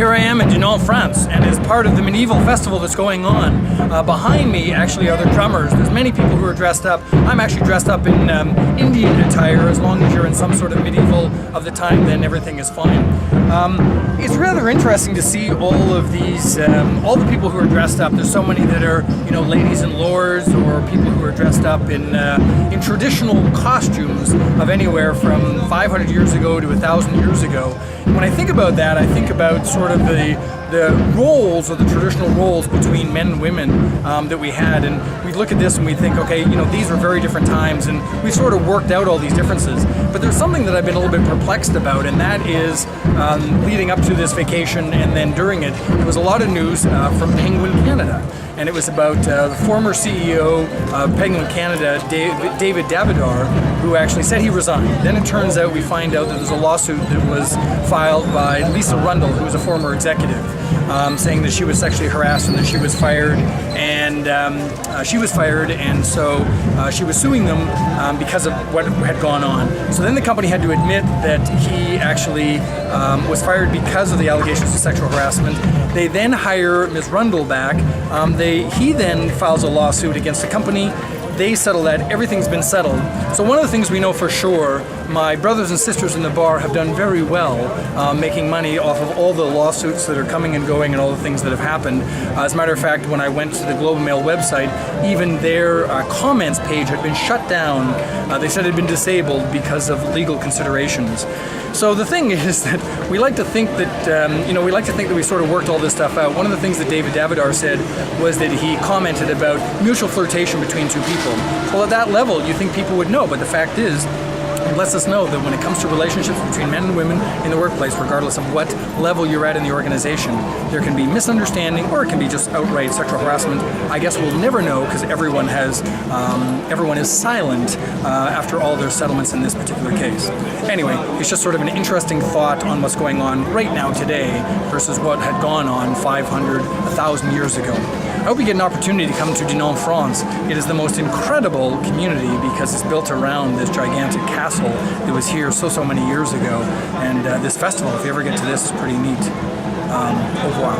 Here I am in Dinan, France, and as part of the Medievel festival that's going on, behind me actually are the drummers. There's many people who are dressed up. I'm actually dressed up in Indian attire. As long as you're in some sort of medieval of the time, then everything is fine. It's rather interesting to see all of these, all the people who are dressed up. There's so many that are, you know, ladies and lords, or people who are dressed up in traditional costumes of anywhere from 500 years ago to 1,000 years ago. When I think about that, I think about sort of the roles, or the traditional roles between men and women that we had, and we look at this and we think, okay, you know, these are very different times, and we've sort of worked out all these differences. But there's something that I've been a little bit perplexed about, and that is leading up to this vacation and then during it, there was a lot of news from Penguin Canada. And it was about the former CEO of Penguin Canada, David Davidar, who actually said he resigned. Then it turns out, we find out that there's a lawsuit that was filed by Lisa Rundle, who was a former executive, saying that she was sexually harassed and that she was fired. And so she was suing them because of what had gone on. So then the company had to admit that he actually was fired because of the allegations of sexual harassment. They then hire Ms. Rundle back. He then files a lawsuit against the company. They settle that. Everything's been settled. So one of the things we know for sure, my brothers and sisters in the bar have done very well making money off of all the lawsuits that are coming and going and all the things that have happened. As a matter of fact, when I went to the Globe and Mail website, even their comments page had been shut down. They said it had been disabled because of legal considerations. So the thing is that we like to think that we sort of worked all this stuff out. One of the things that David Davidar said was that he commented about mutual flirtation between two people. Well, at that level, you think people would know, but the fact is, it lets us know that when it comes to relationships between men and women in the workplace, regardless of what level you're at in the organization, there can be misunderstanding, or it can be just outright sexual harassment. I guess we'll never know, because everyone is silent after all their settlements in this particular case. Anyway, it's just sort of an interesting thought on what's going on right now today versus what had gone on 500, 1,000 years ago. I hope you get an opportunity to come to Dinan, France. It is the most incredible community because it's built around this gigantic castle that was here so many years ago. And this festival, if you ever get to this, is pretty neat. Au revoir.